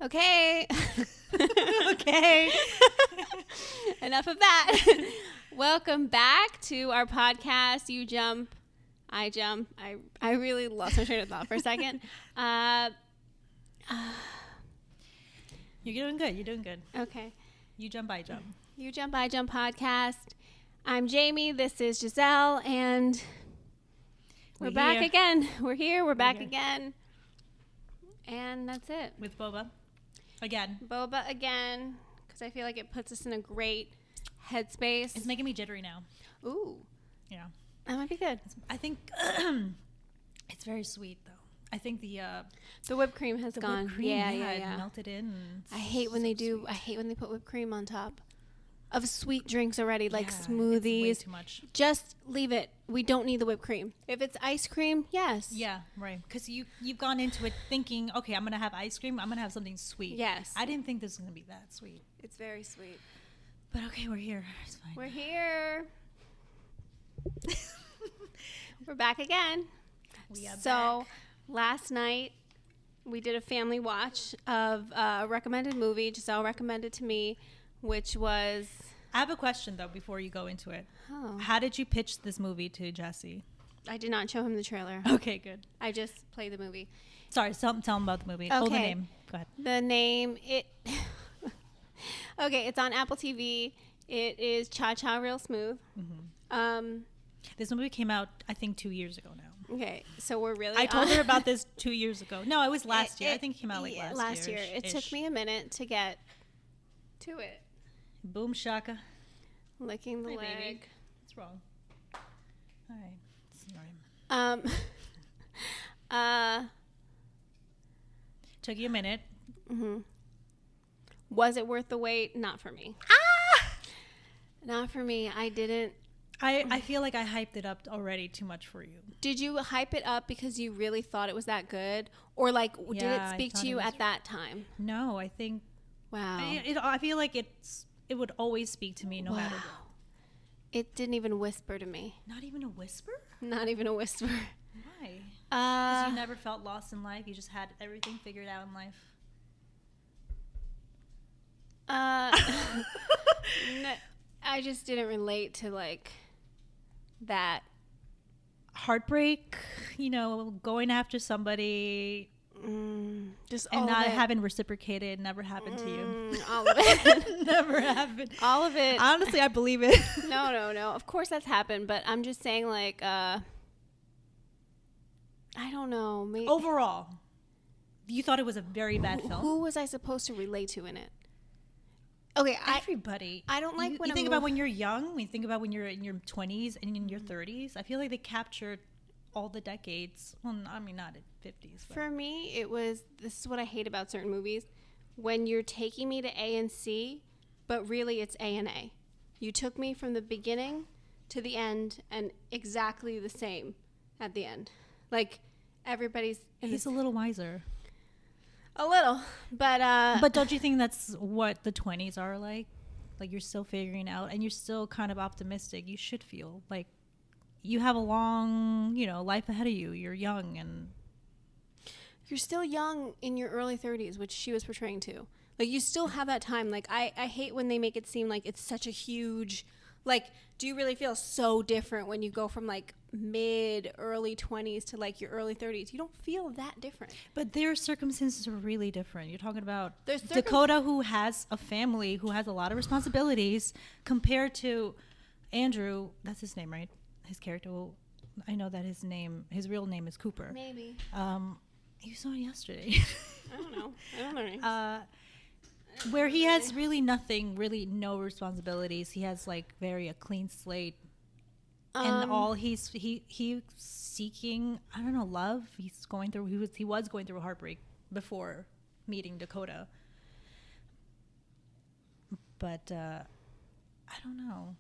Okay. Okay. Enough of that. Welcome back to our podcast. You jump, I jump. I really lost my train of thought for a second. You're doing good. You're doing good. Okay. You jump, I jump. You jump, I jump podcast. I'm Jamie. This is Giselle, and we're back again. We're here. We're back again. And that's it. With boba. Again. Boba again, because I feel like it puts us in a great headspace. It's making me jittery now. Ooh. Yeah. That might be good. I think it's very sweet, though. I think the whipped cream has gone. Whipped cream, Yeah. melted in. I hate when they do. Sweet. I hate when they put whipped cream on top of sweet drinks already, like smoothies. It's way too much. Just leave it. We don't need the whipped cream. If it's ice cream, yes. Yeah, right. Because you've gone into it thinking, okay, I'm gonna have ice cream. I'm gonna have something sweet. Yes. I didn't think this was gonna be that sweet. It's very sweet. But okay, we're here. It's fine. We're here. We're back again. We are back. back. Last night we did a family watch of a recommended movie Giselle recommended to me, which was... I have a question, though, before you go into it. Oh. How did you pitch this movie to Jesse? I did not show him the trailer. Okay, good. I just played the movie. Sorry, tell him about the movie. Okay. Oh, the name. Go ahead. The name, okay, it's on Apple TV. It is Cha Cha Real Smooth. Mm-hmm. This movie came out, I think, 2 years ago now. Okay, so we're really... I told her about this 2 years ago. No, it was last year. I think it came out last year. It took me a minute to get to it. Boom shaka. Licking the leg. Baby. What's wrong? All right. Sorry. Took you a minute. Mm-hmm. Was it worth the wait? Not for me. Not for me. I didn't. I feel like I hyped it up already too much for you. Did you hype it up because you really thought it was that good? Or like, did it speak to you at that time? No, I think... Wow. I feel like it would always speak to me no matter what. It didn't even whisper to me. Not even a whisper? Not even a whisper. Why? Because you never felt lost in life. You just had everything figured out in life. No, I just didn't relate to like that heartbreak, going after somebody, just and not having reciprocated. Never happened to you. All of it. Never happened. All of it. Honestly, I believe it. No. Of course that's happened, but I'm just saying, like, I don't know. Maybe overall, you thought it was a very bad film. Who was I supposed to relate to in it? Okay, everybody. I don't like when you think about when you're young. When you think about when you're in your 20s and in your 30s. I feel like they captured all the decades. Well, I mean, not at 50s. But. For me, this is what I hate about certain movies. When you're taking me to A and C, but really it's A and A. You took me from the beginning to the end and exactly the same at the end. Like, everybody's... He's a little wiser. A little, but don't you think that's what the 20s are like? Like, you're still figuring out, and you're still kind of optimistic. You should feel like you have a long, life ahead of you. You're young, and you're still young in your early 30s, which she was portraying too. Like, you still have that time. Like, I hate when they make it seem like it's such a huge... Like, do you really feel so different when you go from, like, early 20s to, like, your early 30s? You don't feel that different. But their circumstances are really different. You're talking about Dakota, who has a family, who has a lot of responsibilities, compared to Andrew. That's his name, right? His character. Well, I know that his real name is Cooper. Maybe. You saw it yesterday. I don't know. I don't know names. Where he has really no responsibilities. He has like a clean slate, and all he's seeking, I don't know, love. He was going through a heartbreak before meeting Dakota, but I don't know.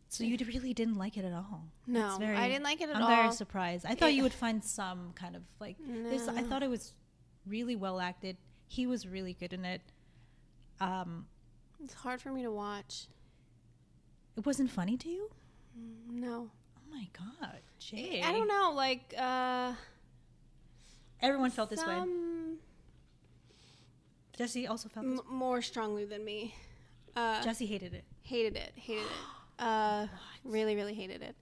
So you really didn't like it at all? No, I didn't like it at all. I'm very surprised. I thought you would find some kind of like this. I thought it was really well acted. He was really good in it. It's hard for me to watch. It wasn't funny to you? No. Oh my God, Jay. I don't know, like, everyone felt this way. Jesse also felt this. More strongly than me. Jesse hated it. Hated it. Really, really hated it.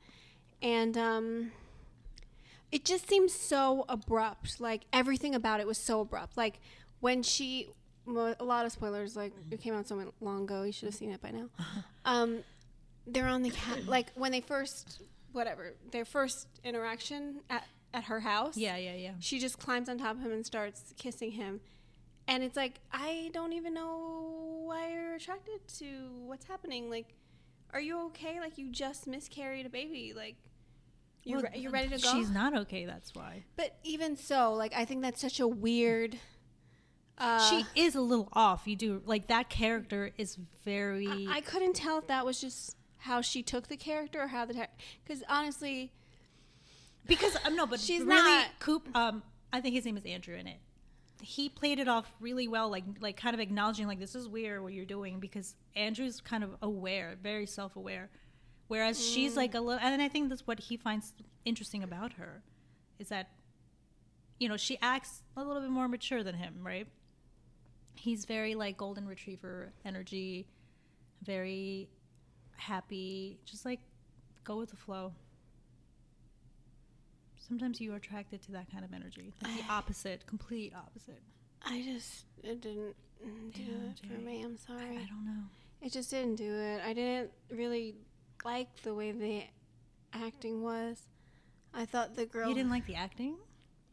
And it just seems so abrupt. Like, everything about it was so abrupt. Like, when she... Well, a lot of spoilers. Like, it came out so long ago. You should have seen it by now. They're on the... like, when they first... Whatever. Their first interaction at her house. Yeah. She just climbs on top of him and starts kissing him. And it's like, I don't even know why you're attracted to what's happening. Like, are you okay? Like, you just miscarried a baby. Like, you're ready to go? She's not okay, that's why. But even so, like, I think that's such a weird... she is a little off. You do... Like, that character is very... I couldn't tell if that was just how she took the character or how the... Because, honestly... Because, no, but she's really, not... Coop... I think his name is Andrew in it. He played it off really well, like kind of acknowledging, like, this is weird what you're doing, because Andrew's kind of aware, very self-aware, whereas she's like a little, and I think that's what he finds interesting about her, is that, you know, she acts a little bit more mature than him, right? He's very like golden retriever energy, very happy, just like go with the flow. Sometimes you are attracted to that kind of energy. Like the opposite, complete opposite. It didn't do it for me. I'm sorry. I don't know. It just didn't do it. I didn't really like the way the acting was. I thought the girl... You didn't like the acting?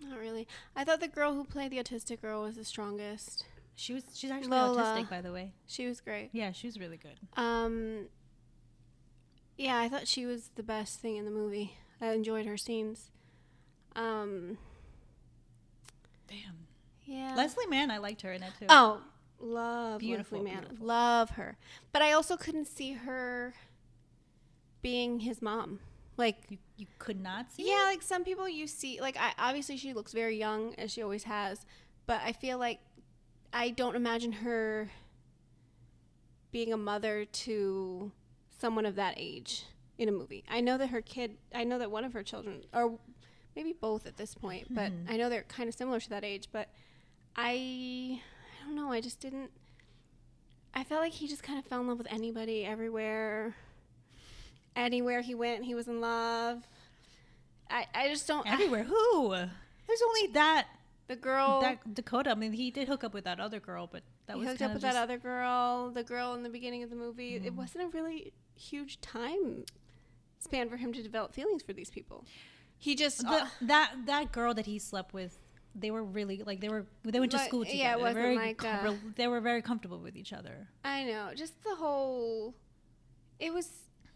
Not really. I thought the girl who played the autistic girl was the strongest. She's actually Lola. autistic, by the way. She was great. Yeah, she was really good. Yeah, I thought she was the best thing in the movie. I enjoyed her scenes. Damn. Yeah. Leslie Mann, I liked her in it too. Oh, love beautiful, Leslie Mann. beautiful. Love her. But I also couldn't see her being his mom. Like, you could not see yeah, it? like some people you see, like, obviously she looks very young, as she always has, but I feel like I don't imagine her being a mother to someone of that age in a movie. I know that one of her children, or maybe both at this point, but I know they're kind of similar to that age, but I don't know, I just didn't, I felt like he just kind of fell in love with anybody, everywhere he went, he was in love. I just don't... Everywhere? Who? There's only that... The girl... That Dakota. I mean, he did hook up with that other girl, but that was hooked up with that other girl, the girl in the beginning of the movie. It wasn't a really huge time span for him to develop feelings for these people. He just... that girl that he slept with, they were really, like, they went to school together. Yeah, it wasn't like... they were very comfortable with each other. I know. Just the whole... It was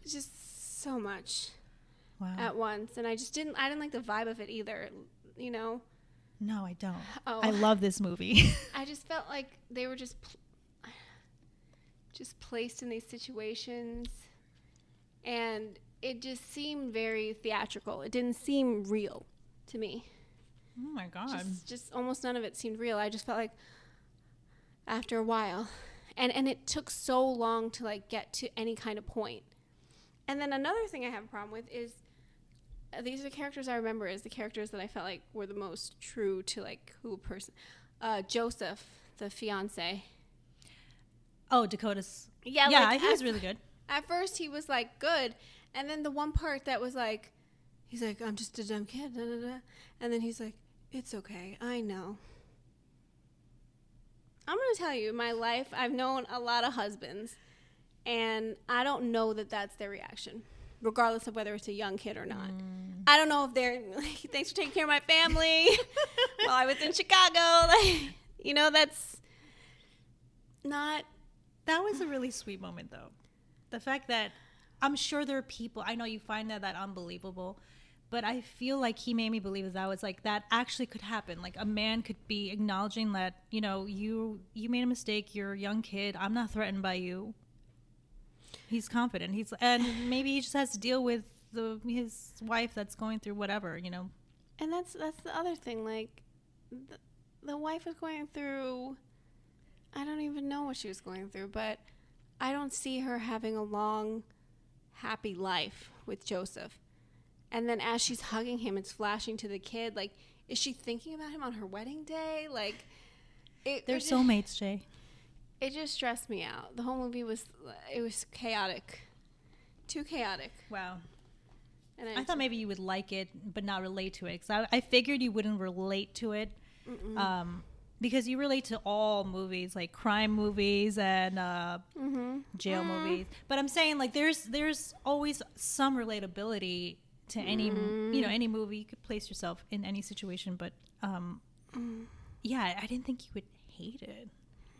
just so much at once. And I didn't like the vibe of it either, you know? No, I don't. Oh. I love this movie. I just felt like they were just placed in these situations, and it just seemed very theatrical. It didn't seem real to me. Oh my God. Just almost none of it seemed real. I just felt like after a while, and it took so long to like get to any kind of point. And then another thing I have a problem with is these are the characters I remember as the characters that I felt like were the most true to like who a person. Joseph, the fiance. Oh, Dakota's. Yeah, yeah, like, he was really good. At first he was like good, and then the one part that was like, he's like, I'm just a dumb kid, da, da, da. And then he's like, it's okay, I know. I'm gonna tell you, in my life, I've known a lot of husbands, and I don't know that that's their reaction, regardless of whether it's a young kid or not. I don't know if they're like, thanks for taking care of my family while I was in Chicago. Like, you know, that's not. That was a really sweet moment, though. The fact that I'm sure there are people, I know you find that unbelievable, but I feel like he made me believe that was like, that actually could happen. Like a man could be acknowledging that, you know, you made a mistake. You're a young kid. I'm not threatened by you. He's confident. And maybe he just has to deal with his wife that's going through whatever, you know. And that's the other thing. Like the wife was going through, I don't even know what she was going through, but I don't see her having a long, happy life with Joseph. And then as she's hugging him, it's flashing to the kid. Like, is she thinking about him on her wedding day? Like, They're soulmates, Jay. It just stressed me out. The whole movie was chaotic. Too chaotic. Wow. And I thought maybe you would like it, but not relate to it. Because I figured you wouldn't relate to it. Because you relate to all movies, like crime movies and jail movies. But I'm saying, like, there's always some relatability to any, any movie. You could place yourself in any situation. But, yeah, I didn't think you would hate it.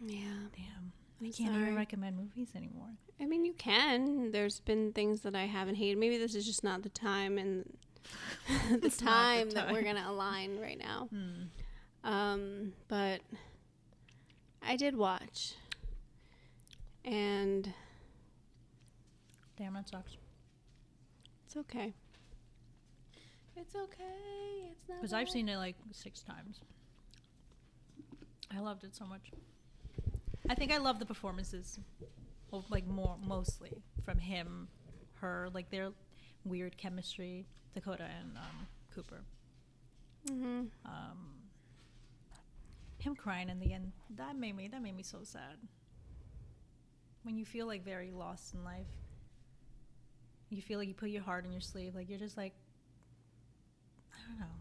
Yeah. Damn. I can't even recommend movies anymore. I mean, you can. There's been things that I haven't hated. Maybe this is just not the time and the time that we're going to align right now. But I did watch. And damn, that sucks. It's okay. It's okay. It's not. Because I've seen it like 6 times. I loved it so much. I think I love the performances, like mostly from him, her, like their weird chemistry, Dakota and Cooper. Him crying in the end, that made me so sad. When you feel like very lost in life, you feel like you put your heart in your sleeve, like you're just like, I don't know.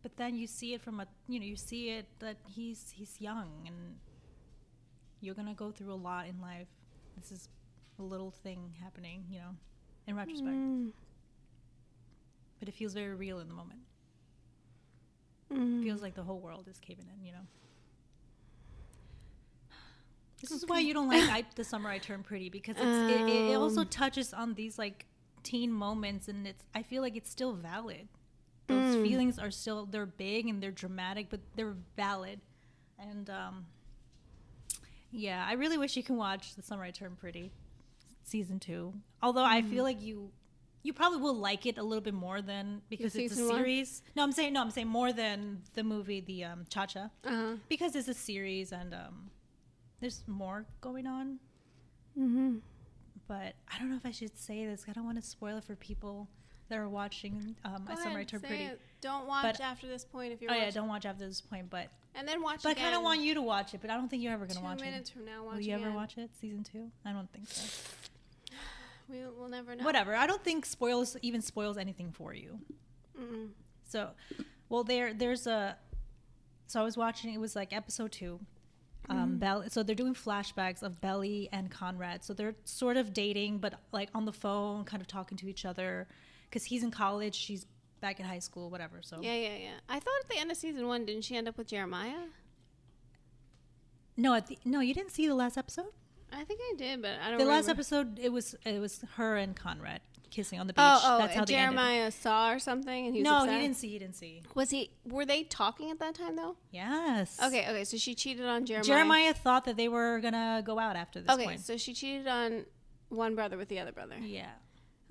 But then you see it from you see it that he's young and you're going to go through a lot in life. This is a little thing happening, in retrospect. But it feels very real in the moment. It feels like the whole world is caving in, This is why you don't like The Summer I Turned Pretty, because it also touches on these, like, teen moments, and I feel like it's still valid. Those feelings are still, they're big and they're dramatic, but they're valid. And, yeah, I really wish you can watch The Summer I Turned Pretty, season 2. Although I feel like you probably will like it a little bit more than, because it's a series. No, I'm saying more than the movie, the Cha-Cha, because it's a series and there's more going on. But I don't know if I should say this. I don't want to spoil it for people that are watching A Summer I Turned Pretty. Don't watch after this point if you're watching. Yeah, don't watch after this point, but... And then watch But again. I kind of want you to watch it, but I don't think you're ever going to watch it. 2 minutes from now, watch Will you again. ever watch it, season 2? I don't think so. We'll never know. Whatever. I don't think spoils anything for you. So, well, there's a... So I was watching, it was like episode 2. So they're doing flashbacks of Belly and Conrad. So they're sort of dating, but like on the phone, kind of talking to each other. Because he's in college, she's back in high school, whatever. So Yeah. I thought at the end of season 1, didn't she end up with Jeremiah? No, you didn't see the last episode? I think I did, but I don't remember. The last episode, it was her and Conrad kissing on the beach. Oh, that's how they ended. Jeremiah saw or something, and he was No, upset? he didn't see. Were they talking at that time though? Yes. Okay, so she cheated on Jeremiah. Jeremiah thought that they were gonna go out after this point. Okay, so she cheated on one brother with the other brother. Yeah.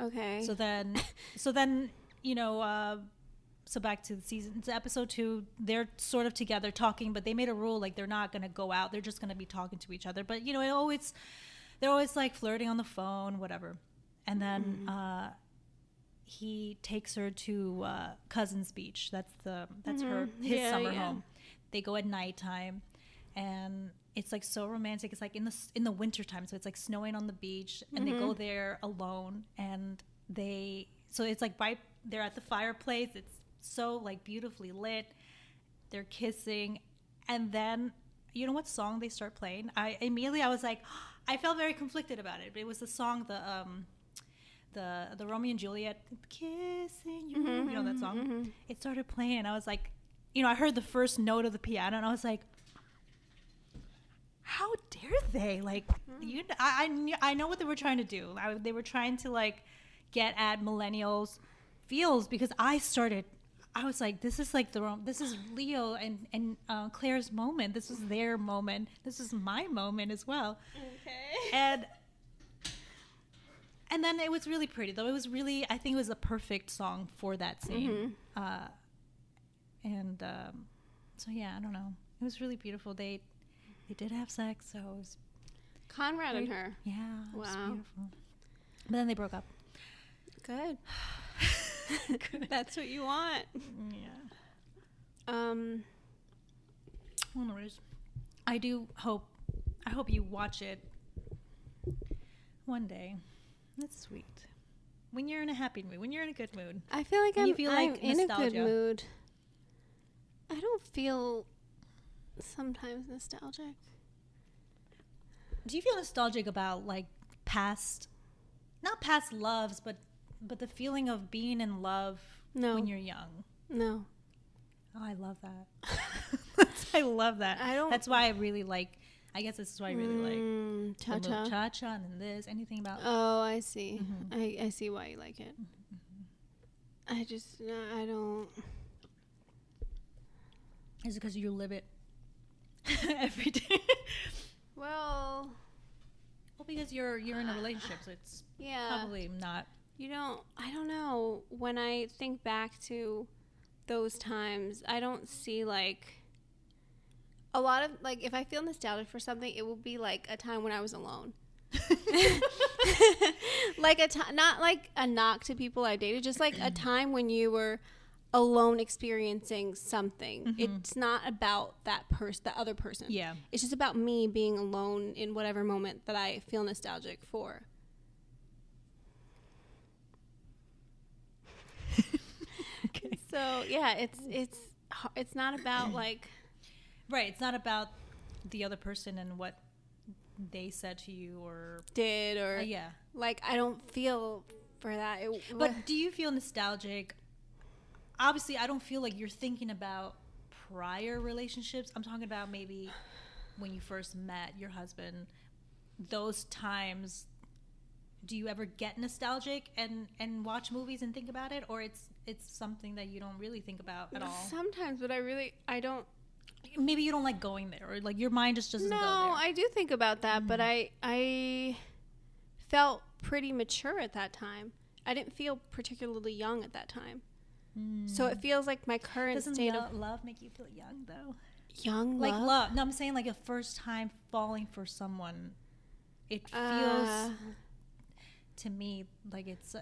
Okay. So then, so back to episode 2, they're sort of together talking, but they made a rule, like, they're not going to go out. They're just going to be talking to each other. But, they're always like flirting on the phone, whatever. And then, he takes her to, Cousin's Beach. That's his summer home. They go at nighttime and it's like so romantic. It's like in the winter time. So it's like snowing on the beach and they go there alone and it's like they're at the fireplace. It's so like beautifully lit. They're kissing. And then, you know what song they start playing? I was like, I felt very conflicted about it. It was the song, the Romeo and Juliet, Kissing You, you know that song? It started playing and I was like, I heard the first note of the piano and I was like, how dare they? Like, I know what they were trying to do. They were trying to like get at millennials feels, because I was like, this is like this is Leo and Claire's moment. This is their moment. This is my moment as well. Okay. And then it was really pretty, though. It was really, I think it was a perfect song for that scene. So yeah, I don't know. It was really beautiful. They did have sex, so it was Conrad and her. Yeah, it was beautiful. But then they broke up. Good. That's what you want. Yeah. Anyways, I hope you watch it one day. That's sweet. When you're in a happy mood, when you're in a good mood. I feel like When I'm, you feel I'm like in a good nostalgia. mood. I don't feel sometimes nostalgic. Do you feel nostalgic about like not past loves, but the feeling of being in love No. when you're young? No. Oh, I love that. I love that. I don't. That's why I really like. I guess this is why I really like the Cha-cha. move cha-cha and this anything about. Oh, I see. Mhm. I see why you like it. I just, no, I don't. Is it because you live it every day? Well, Because you're in a relationship, so it's yeah. probably not. I don't know. When I think back to those times, I don't see like a lot of, like, if I feel nostalgic for something, it will be like a time when I was alone. Like not like a knock to people I dated, just like a time when you were alone experiencing something. Mm-hmm. It's not about that other person. Yeah. It's just about me being alone in whatever moment that I feel nostalgic for. Okay. So yeah, it's not about like Right. It's not about the other person and what they said to you or did or yeah. like I don't feel for that. But do you feel nostalgic? Obviously, I don't feel like you're thinking about prior relationships. I'm talking about maybe when you first met your husband. Those times, do you ever get nostalgic and watch movies and think about it, or it's something that you don't really think about at all? Sometimes, but I don't. Maybe you don't like going there, or like your mind just doesn't go there. No, I do think about that, but I felt pretty mature at that time. I didn't feel particularly young at that time. So it feels like my current Doesn't state of love make you feel young though? young Like love. love. No, I'm saying like a first time falling for someone. It feels to me like it's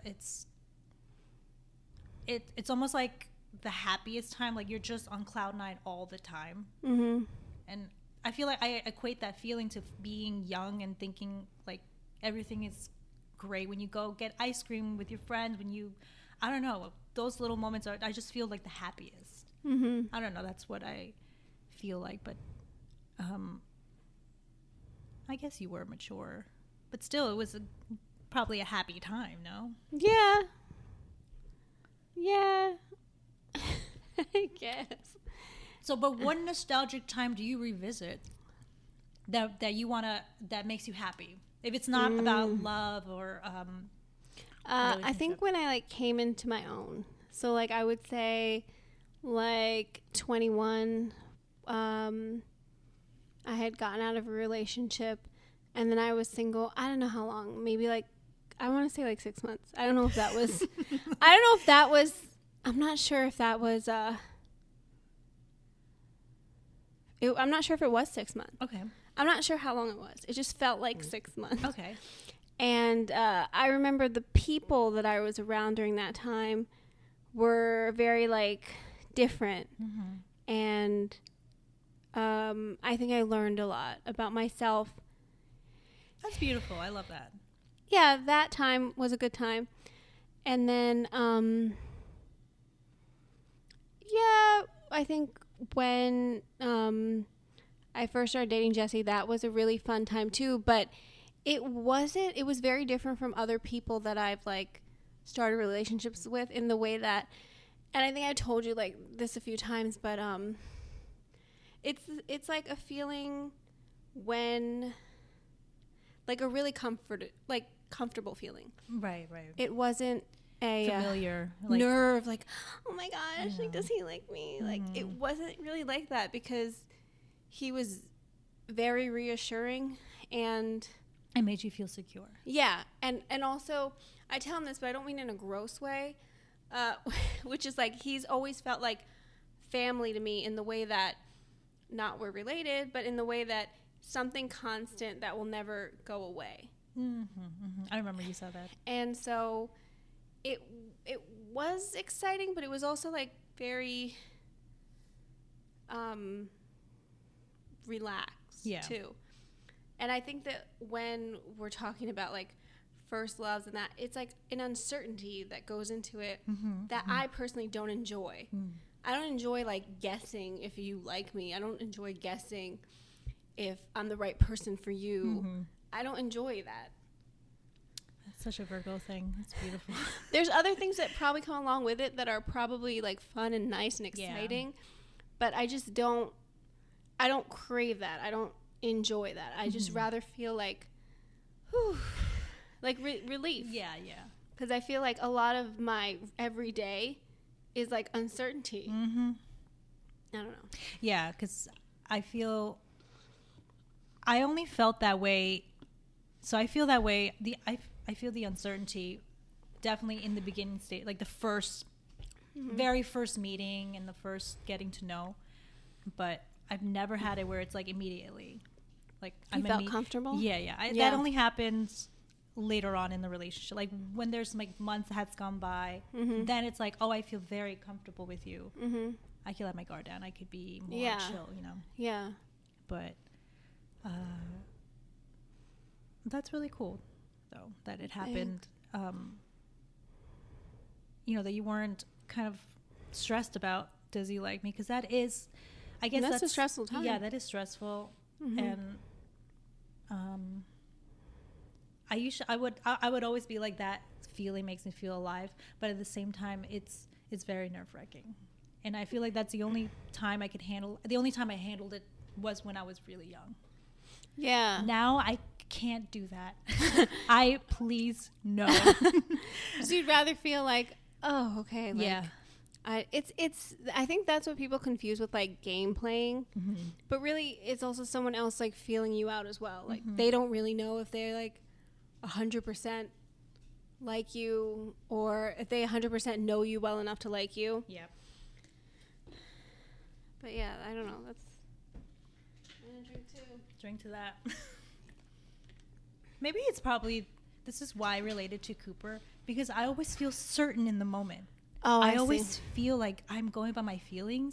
almost like the happiest time. Like you're just on cloud nine all the time. Mm-hmm. And I feel like I equate that feeling to being young and thinking like everything is great when you go get ice cream with your friends. When you, I don't know, those little moments I just feel like the happiest. Mm-hmm. I don't know. That's what I feel like, but I guess you were mature, but still, it was probably a happy time. No? Yeah. Yeah. I guess. So, but what nostalgic time do you revisit that you that makes you happy? If it's not about love or I think when I like came into my own. So like I would say like 21, I had gotten out of a relationship and then I was single. I don't know how long, maybe like, I want to say like 6 months. I don't know if that was, I'm not sure if that was, I'm not sure if it was 6 months. okay. I'm not sure how long it was. It just felt like 6 months. Okay. And I remember the people that I was around during that time were very like different. Mm-hmm. And I think I learned a lot about myself. That's beautiful. I love that. Yeah, that time was a good time. And then, yeah, I think when I first started dating Jesse, that was a really fun time too. But it was very different from other people that I've like started relationships with in the way that, and I think I told you like this a few times, but it's like a feeling when like a really comfortable feeling. Right. It wasn't a familiar nerve like, oh my gosh, like does he like me? Like it wasn't really like that because he was very reassuring and it made you feel secure. Yeah, and also I tell him this, but I don't mean in a gross way, which is like he's always felt like family to me in the way that not we're related, but in the way that something constant that will never go away. I remember you said that. And so it was exciting, but it was also like very relaxed. Yeah. too. And I think that when we're talking about like first loves and that, it's like an uncertainty that goes into it that I personally don't enjoy. I don't enjoy like guessing if you like me. I don't enjoy guessing if I'm the right person for you. I don't enjoy that. That's such a Virgo thing. It's beautiful. There's other things that probably come along with it that are probably like fun and nice and exciting, but I just don't crave that. I don't enjoy that. I just rather feel like, whew, like relief. Yeah. Because I feel like a lot of my everyday is like uncertainty. I don't know. Yeah, because I only felt that way. So I feel that way. I feel the uncertainty definitely in the beginning stage, like the first, very first meeting and the first getting to know. But I've never had it where it's like immediately. Like you felt comfortable? Yeah. That only happens later on in the relationship. Like when there's like months has gone by, then it's like, oh, I feel very comfortable with you. I can let my guard down. I could be more chill, you know? Yeah. But that's really cool, though, that it happened. You know, that you weren't kind of stressed about, does he like me? Because that is, I guess that's a stressful time. Yeah, that is stressful. And I would always be like, that feeling makes me feel alive, but at the same time it's very nerve-wracking, and I feel like that's the only time I handled it was when I was really young. Yeah. Now I can't do that. Please no. So you'd rather feel like, oh, okay, like, yeah. I think that's what people confuse with like game playing, but really it's also someone else like feeling you out as well. Like they don't really know if they're like 100% like you, or if they 100% know you well enough to like you. Yeah. But yeah, I don't know. That's, I'm gonna drink too. Drink to that. Maybe this is why I related to Cooper, because I always feel certain in the moment. Oh, I always feel like I'm going by my feelings.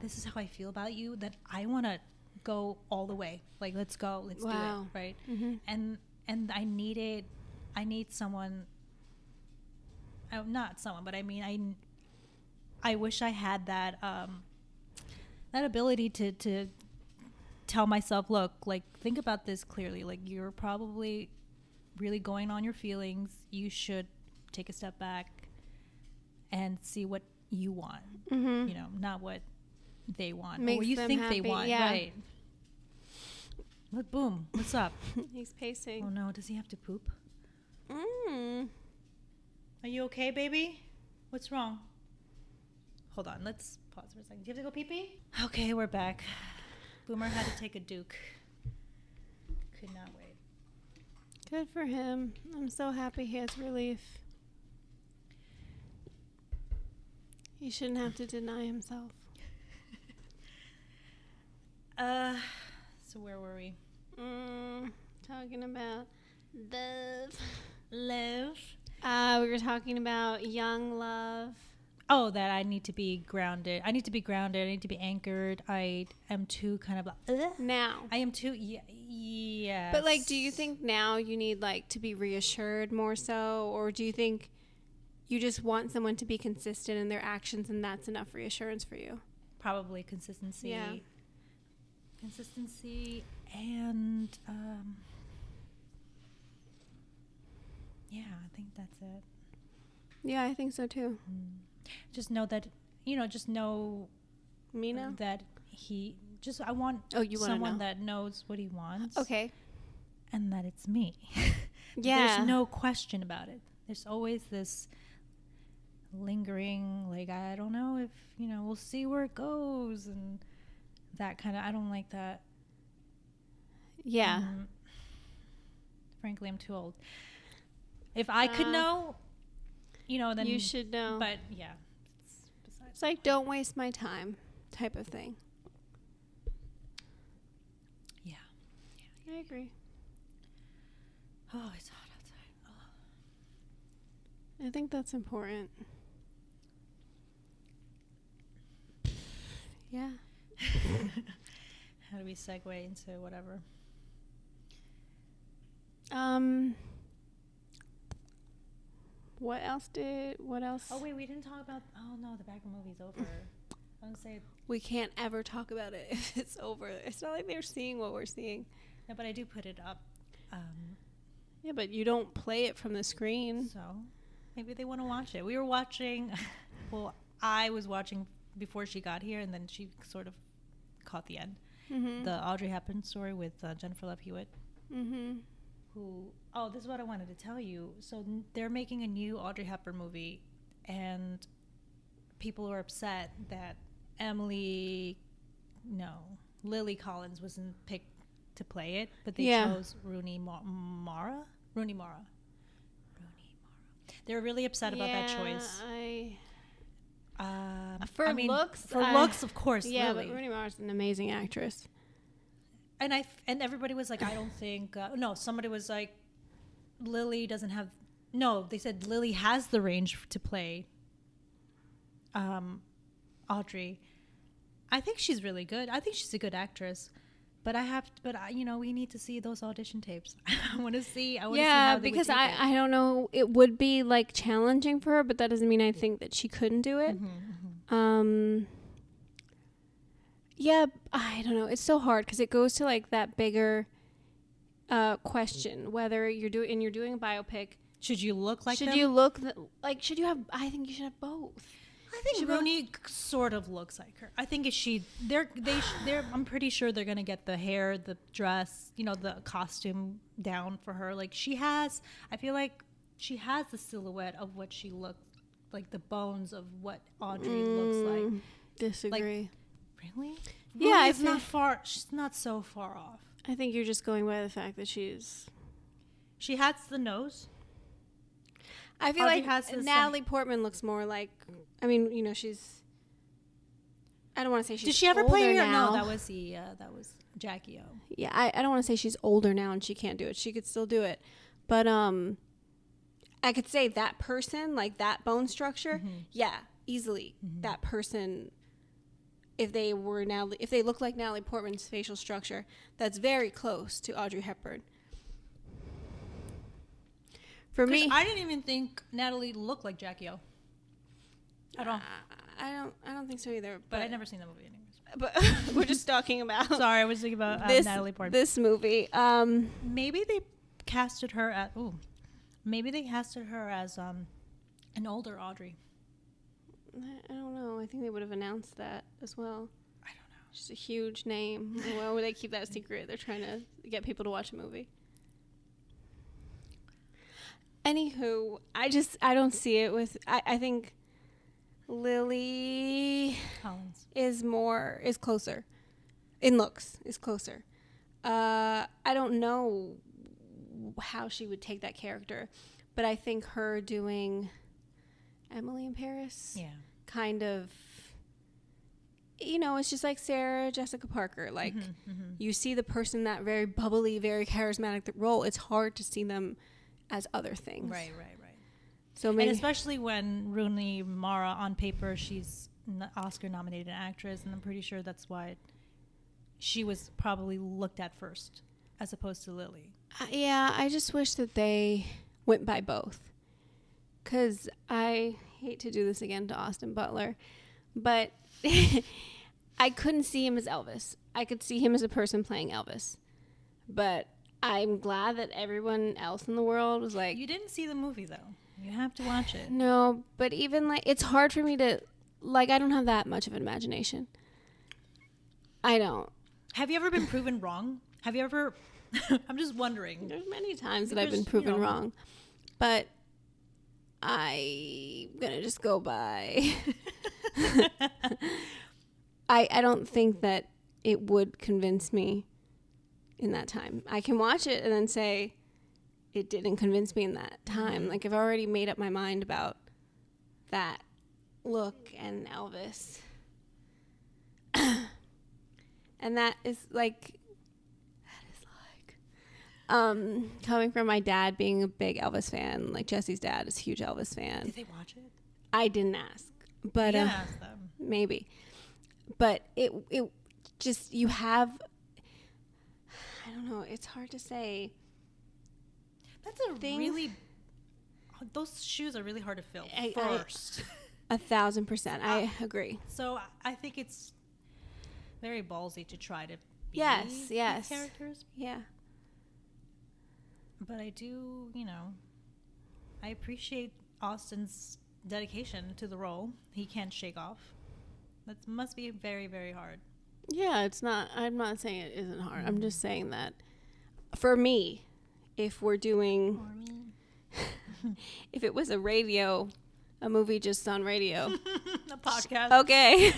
This is how I feel about you, that I want to go all the way. Like, let's go, let's do it, right? And I need someone, not someone, but I mean, I wish I had that that ability to tell myself, look, like, think about this clearly. Like, you're probably really going on your feelings. You should take a step back and see what you want, you know, not what they want. Makes or what you think happy. They want, right? Look, boom, what's up? He's pacing. Oh no, does he have to poop? Are you okay, baby? What's wrong? Hold on, let's pause for a second. Do you have to go pee-pee? Okay, we're back. Boomer had to take a Duke. Could not wait. Good for him. I'm so happy he has relief. He shouldn't have to deny himself. So where were we? Talking about love. Love. We were talking about young love. Oh, that I need to be grounded. I need to be grounded. I need to be anchored. I am too kind of like, now. I am too, yes. But like, do you think now you need like to be reassured more so? Or do you think you just want someone to be consistent in their actions and that's enough reassurance for you? Probably consistency. Yeah. Consistency and, yeah, I think that's it. Yeah, I think so too. Just know that, just know Mina? that I want someone that knows what he wants. Okay. And that it's me. Yeah. There's no question about it. There's always this lingering, like, I don't know if, we'll see where it goes. And that kind of, I don't like that. Yeah. Frankly, I'm too old. If I could know, then you should know. But yeah, it's like, don't waste my time type of thing. Yeah. I agree. Oh, it's hot outside. Oh. I think that's important. Yeah. How do we segue into whatever? What else? Oh wait, we didn't talk about. Oh no, the Bagger movie's over. I was gonna say. We can't ever talk about it if it's over. It's not like they're seeing what we're seeing. No, but I do put it up. Yeah, but you don't play it from the screen. So maybe they want to watch it. We were watching. Well, I was watching before she got here, and then she sort of caught the end. Mm-hmm. The Audrey Hepburn story with Jennifer Love Hewitt. Mm-hmm. This is what I wanted to tell you. So they're making a new Audrey Hepburn movie, and people are upset that Lily Collins wasn't picked to play it, but they chose Rooney Mara. They're really upset about that choice. For looks, of course. Yeah, Lily. but Rooney Mara's an amazing actress. And everybody was like, I don't think. No, somebody was like, Lily doesn't have. No, they said Lily has the range to play Audrey. I think she's really good. I think she's a good actress. But we need to see those audition tapes. I want to see. Yeah, because I don't know. It would be like challenging for her, but that doesn't mean I think that she couldn't do it. Mm-hmm, mm-hmm. Yeah, I don't know. It's so hard because it goes to like that bigger question whether you're doing a biopic. Should you look like? Should you look like? Should you have? I think you should have both. I think Rooney sort of looks like her. I think I'm pretty sure they're gonna get the hair, the dress, the costume down for her. Like I feel like she has the silhouette of what she looks like, the bones of what Audrey looks like. Disagree. Really? Yeah, it's not far. She's not so far off. I think you're just going by the fact that she has the nose. I feel like Natalie Portman looks more like. I mean, she's. I don't want to say she's. Did she ever older play her? now. No, that was Jackie O. Yeah, I don't want to say she's older now and she can't do it. She could still do it, but I could say that person, like that bone structure. Mm-hmm. Yeah, easily that person. If they look like Natalie Portman's facial structure, that's very close to Audrey Hepburn. For me, I didn't even think Natalie looked like Jackie O. At all. I don't think so either. But I've never seen the movie anyways. But we're just talking about. Sorry, I was thinking about Natalie Portman. This movie. Maybe they casted her at. Ooh, maybe they casted her as an older Audrey. I don't know. I think they would have announced that as well. I don't know. She's a huge name. Why would they keep that secret? They're trying to get people to watch a movie. Anywho, I don't see it with. I think Lily Collins is closer in looks. Is closer. I don't know how she would take that character, but I think her doing Emily in Paris, kind of. It's just like Sarah Jessica Parker. Like you see the person, that very bubbly, very charismatic role. It's hard to see them as other things. Right. So maybe, and especially when Rooney Mara, on paper, she's an Oscar-nominated actress, and I'm pretty sure that's why she was probably looked at first, as opposed to Lily. I just wish that they went by both. Because I hate to do this again to Austin Butler, but I couldn't see him as Elvis. I could see him as a person playing Elvis. But I'm glad that everyone else in the world was like... You didn't see the movie, though. You have to watch it. No, but even like... It's hard for me to... Like, I don't have that much of an imagination. I don't. Have you ever been proven wrong? Have you ever... I'm just wondering. There's many times that I've been proven wrong. But I'm going to just go by... I don't think that it would convince me in that time. I can watch it and then say it didn't convince me in that time. Like, I've already made up my mind about that look and Elvis. And that is like coming from my dad being a big Elvis fan. Like, Jesse's dad is a huge Elvis fan. Did they watch it? I didn't ask, but ask them. Maybe. But it just, you have I don't know. It's hard to say. That's those shoes are really hard to fill first. 1,000%. I agree. So I think it's very ballsy to try to be yes. these characters. Yeah. But I do, I appreciate Austin's dedication to the role. He can't shake off. That must be very, very hard. Yeah, it's not. I'm not saying it isn't hard. I'm just saying that for me, if we're doing, if it was a movie just on radio, a podcast, okay.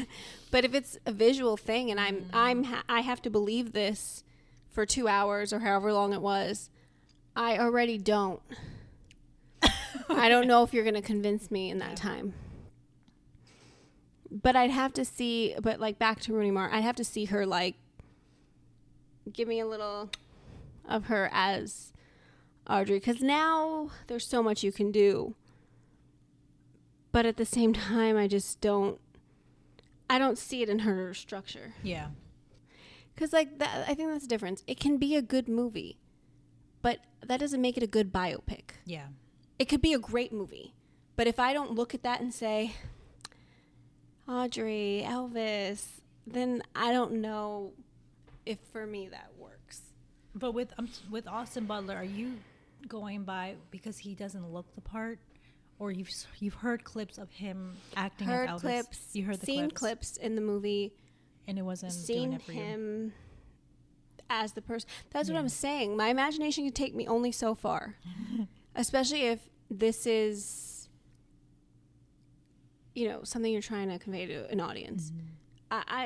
But if it's a visual thing and I have to believe this for 2 hours or however long it was, I already don't. I don't know if you're going to convince me in that time. But I'd have to see, like back to Rooney Mara, I'd have to see her like give me a little of her as Audrey, because now there's so much you can do. But at the same time, I don't see it in her structure. Yeah. Because like that, I think that's the difference. It can be a good movie, but that doesn't make it a good biopic. Yeah. It could be a great movie, but if I don't look at that and say, Audrey, Elvis, then I don't know if for me that works. But with Austin Butler, are you going by because he doesn't look the part, or you've heard clips of him acting as Elvis? Clips, you heard the seen clips in the movie, and it wasn't seen doing it for him as the person. That's what I'm saying. My imagination can take me only so far, especially if this is, something you're trying to convey to an audience. Mm-hmm.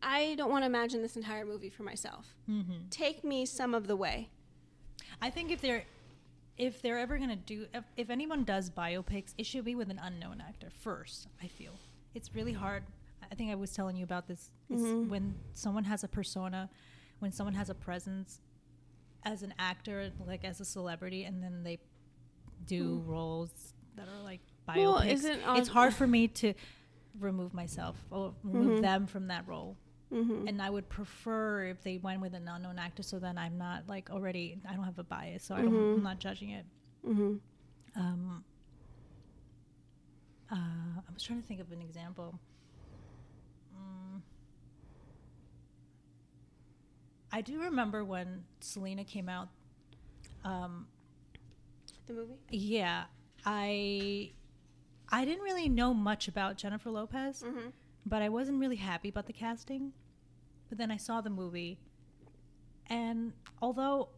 I don't want to imagine this entire movie for myself. Mm-hmm. Take me some of the way. I think if they're ever going to do, if anyone does biopics, it should be with an unknown actor first. I feel it's really hard. I think I was telling you about this. It's when someone has a persona, when someone has a presence as an actor, like as a celebrity, and then they do roles that are like biopics. It's hard for me to remove myself or remove them from that role. Mm-hmm. And I would prefer if they went with an unknown actor, so then I'm not like already, I don't have a bias, so I'm not judging it. Mm-hmm. I was trying to think of an example. I do remember when Selena came out. The movie? Yeah. I didn't really know much about Jennifer Lopez, but I wasn't really happy about the casting. But then I saw the movie, and although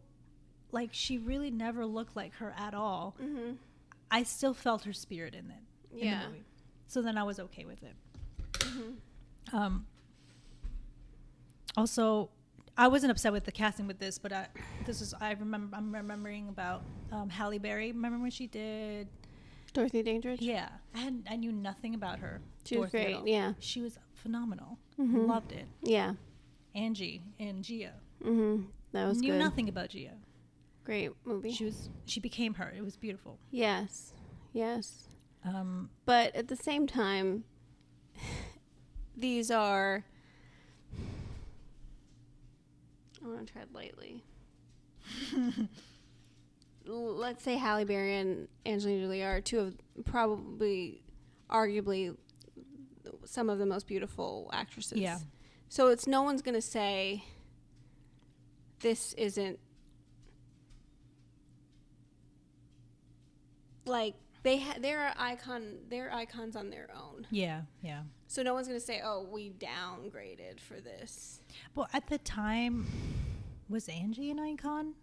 like she really never looked like her at all, I still felt her spirit in it. In the movie. So then I was okay with it. Also, I wasn't upset with the casting with this, but I'm remembering about Halle Berry. Remember when she did Dorothy Dandridge? Yeah. I knew nothing about her. She was great, yeah. She was phenomenal. Loved it. Yeah. Angie and Gia. That was Knew good. nothing about Gia. Great movie. She became her. It was beautiful. Yes. But at the same time, these are, I want to tread lightly. Let's say Halle Berry and Angelina Jolie are two of probably, arguably, some of the most beautiful actresses. Yeah. So no one's going to say this isn't, like, they're icons on their own. Yeah. So no one's going to say, oh, we downgraded for this. Well, at the time, was Angie an icon?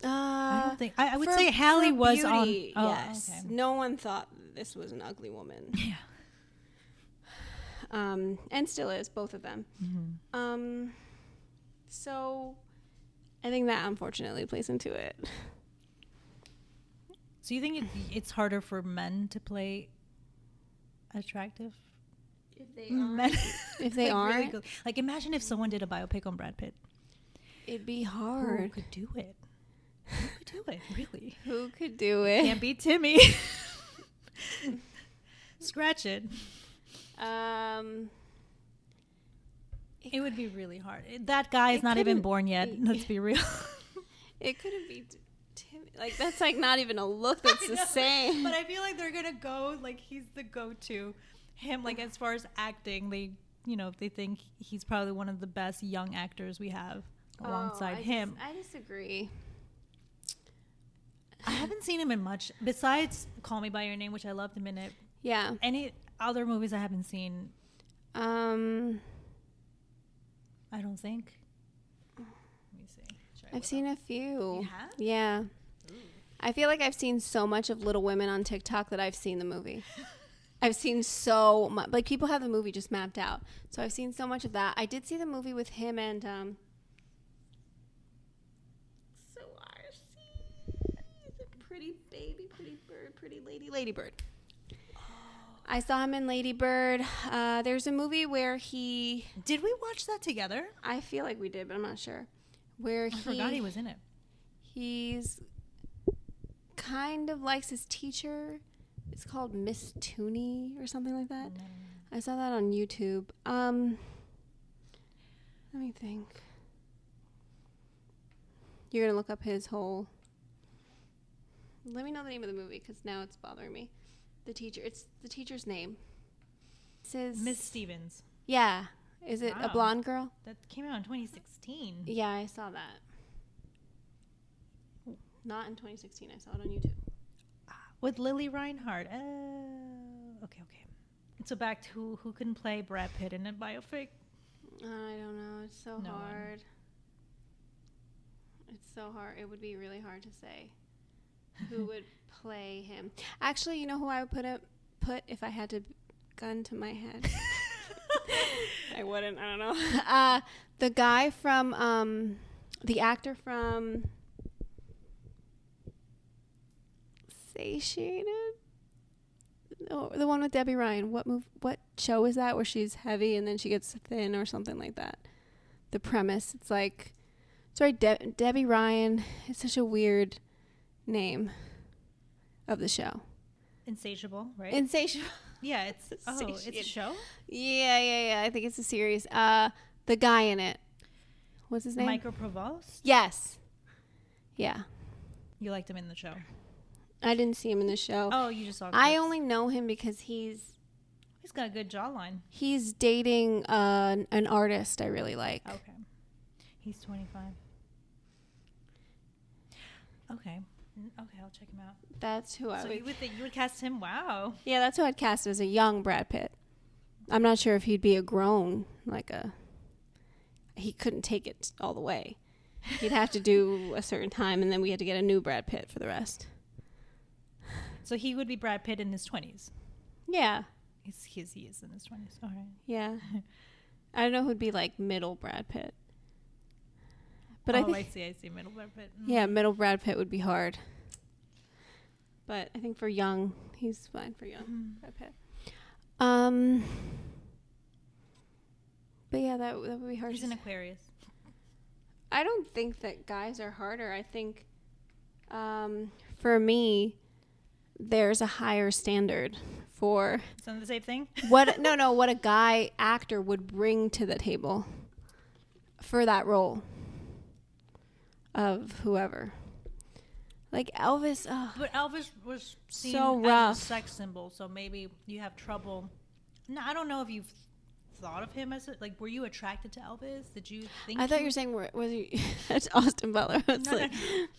I don't think. I would say Halle was beauty, on. Oh, yes. Okay. No one thought this was an ugly woman. Yeah. And still is, both of them. So I think that unfortunately plays into it. So you think it's harder for men to play attractive? If they aren't. If they aren't. Really, like, imagine if someone did a biopic on Brad Pitt. It'd be hard. Who could do it? Who could do it, really? Who could do it? Can't beat Timmy. Scratch it. It would be really hard. That guy is not even born yet. Let's be real. It couldn't be Timmy. Like, that's like not even a look that's the same. But I feel like they're gonna go like he's the go-to. Him, like, as far as acting, they think he's probably one of the best young actors we have alongside him. I disagree. I haven't seen him in much besides Call Me by Your Name, which I loved him in it. Yeah. Any other movies I haven't seen? I don't think. Let me see. I've seen a few. You have? Yeah. Ooh. I feel like I've seen so much of Little Women on TikTok that I've seen the movie. I've seen so much. Like, people have the movie just mapped out. So I've seen so much of that. I did see the movie with him and so RC. He's a pretty baby, pretty bird, pretty lady bird. I saw him in Lady Bird. There's a movie where he... Did we watch that together? I feel like we did, but I'm not sure. Where I forgot he was in it. He's kind of likes his teacher. It's called Miss Tooney or something like that. I saw that on YouTube. Let me think. You're going to look up his whole... Let me know the name of the movie because now it's bothering me. The teacher. It's the teacher's name. It Miss Stevens. Yeah. Is it a blonde girl? That came out in 2016. Yeah, I saw that. Not in 2016. I saw it on YouTube. With Lily Reinhardt. Okay. So back to who can play Brad Pitt in a biopic? I don't know. It's so hard. It's so hard. It would be really hard to say who would play him. Actually, you know who I would put if I had to gun to my head? I wouldn't. I don't know. The guy from the actor from Satiated. No, the one with Debbie Ryan. What show is that where she's heavy and then she gets thin or something like that? The premise. It's like, sorry, Debbie Ryan. It's such a weird name of the show. Insatiable, right? Insatiable. Yeah, it's a show? Yeah. I think it's a series. The guy in it. What's his name? Michael Provost? Yes. Yeah. You liked him in the show? I didn't see him in the show. Oh, you just saw clips. I only know him because he's got a good jawline. He's dating an artist I really like. Okay. He's 25. Okay, I'll check him out. That's who I would. So you would cast him? Wow. Yeah, that's who I'd cast as a young Brad Pitt. I'm not sure if he'd be a grown, he couldn't take it all the way. He'd have to do a certain time, and then we had to get a new Brad Pitt for the rest. So he would be Brad Pitt in his 20s? Yeah. He is in his 20s. All right. Yeah. I don't know who'd be middle Brad Pitt. But I see. Middle Brad Pitt. Yeah, middle Brad Pitt would be hard. But I think for young, he's fine for young Brad Pitt. But yeah, that would be hard. He's an Aquarius. I don't think that guys are harder. I think for me, there's a higher standard for... It's not the same thing? what a guy actor would bring to the table for that role of whoever. Like Elvis. But Elvis was seen so rough. as a sex symbol, so maybe you have trouble. No, I don't know if you've thought of him as were you attracted to Elvis? Did you think? I thought you were saying was he? That's Austin Butler.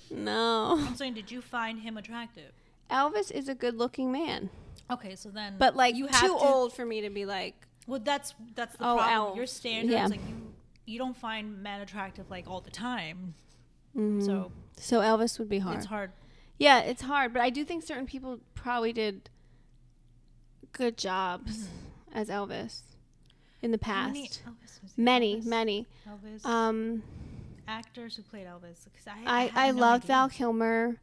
No. I'm saying, did you find him attractive? Elvis is a good-looking man. Okay, so then, but you have too old for me to be like. Well, that's the problem. Elf. Your standards, you don't find men attractive all the time. Mm-hmm. So Elvis would be hard. It's hard. Yeah, it's hard, but I do think certain people probably did good jobs as Elvis in the past. Many. Elvis. Actors who played Elvis. I loved Val Kilmer.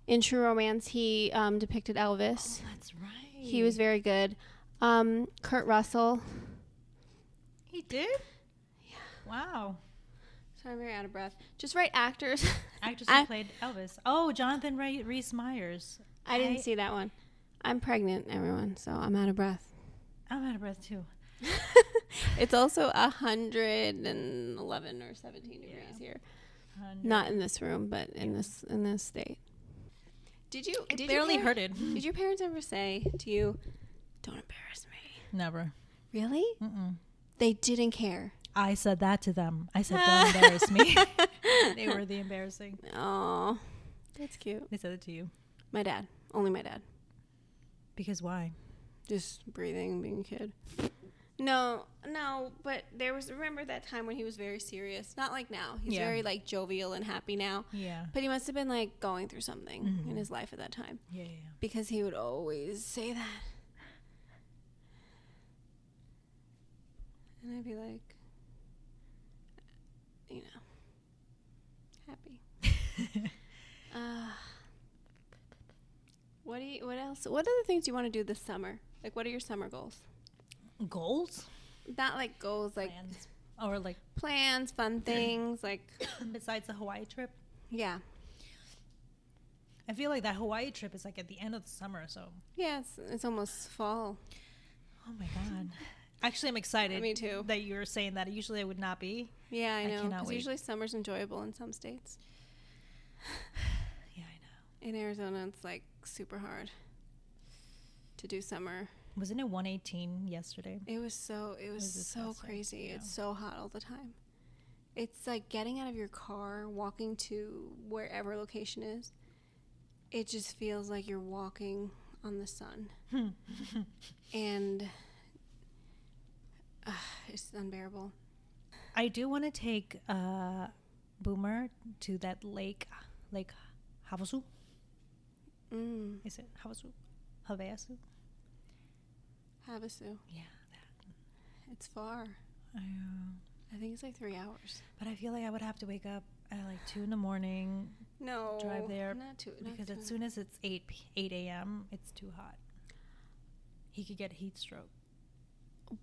In True Romance, he depicted Elvis. Oh, that's right. He was very good. Kurt Russell. He did? Yeah. Wow. Sorry, I'm very out of breath. Just write actors. Actors who played Elvis. Oh, Jonathan Rhys Meyers. I didn't see that one. I'm pregnant, everyone, so I'm out of breath. I'm out of breath, too. It's also 111 or 17 degrees here. 100. Not in this room, but in this state. Did barely hurted. Did your parents ever say to you, "Don't embarrass me"? Never. Really? Mm-mm. They didn't care. I said that to them. I said, "Don't embarrass me." They were the embarrassing. Oh, that's cute. They said it to you. My dad. Only my dad. Because why? Just breathing, being a kid. No, but remember that time when he was very serious? Not like now. He's very like jovial and happy now. Yeah. But he must have been like going through something in his life at that time. Yeah. Because he would always say that. And I'd be like, happy. What else? What other things do you want to do this summer? Like, what are your summer goals? Goals? Not like goals, like Plans. Or like plans, fun things, like besides the Hawaii trip. Yeah. I feel like that Hawaii trip is like at the end of the summer, so. Yeah, it's almost fall. Oh my God. Actually, I'm excited. Me too. That you're saying that. Usually I would not be. Yeah, I know. cannot Because wait. usually summer's enjoyable in some states. Yeah, I know. In Arizona, it's like super hard to do summer. Wasn't it 118 yesterday? It was so disgusting. crazy. Yeah. It's so hot all the time. It's like getting out of your car, walking to wherever location is. It just feels like you're walking on the sun. And it's unbearable. I do want to take Boomer to that lake Havasu. Is it Havasu? Havasu? Havasu. Yeah, It's far. I think it's like 3 hours. but I feel like I would have to wake up at like 2 in the morning, No. drive there, Not because as soon as it's 8 a.m., it's too hot. He could get heat stroke.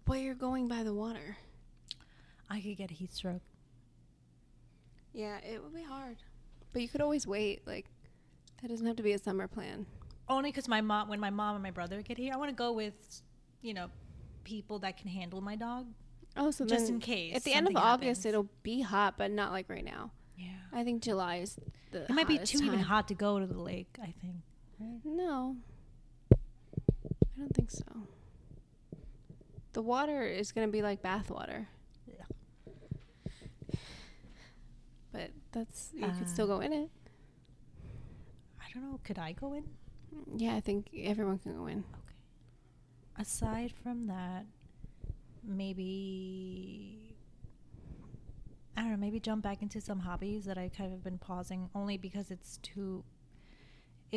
But you're going by the water. I could get heat stroke. Yeah, it would be hard. But you could always wait. Like, that doesn't have to be a summer plan. Only because when my mom and my brother get here, I want to go with, people that can handle my dog. Oh, so Just then in case at the end of something August, happens. it'll be hot, but not like right now. Yeah. I think July is the It might be hottest too even time. hot to go to the lake, I think. Right? No. I don't think so. The water is going to be like bath water. Yeah. But you could still go in it. I don't know. Could I go in? Yeah, I think everyone can go in. Okay. Aside from that, maybe I don't know, maybe jump back into some hobbies that I kind of been pausing only because it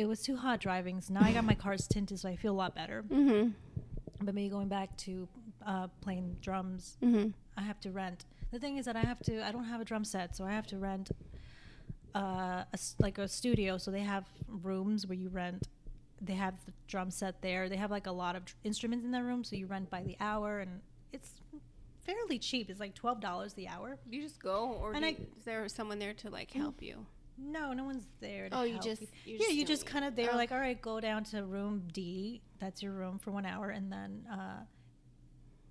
was too hot driving. So now I got my cars tinted, so I feel a lot better. Mm-hmm. But maybe going back to playing drums, Mm-hmm. I have to rent. The thing is that I don't have a drum set, so I have to rent a studio. So they have rooms where you rent. They have the drum set there. They have like a lot of instruments in their room, so you rent by the hour, and it's fairly cheap. It's like $12 the hour. You just go, or And is there someone there to like help you? No one's there to Oh, you help just- you. you're Yeah, just you just doing kind it. of, they were Oh. like, all right, go down to room D. That's your room for 1 hour. And then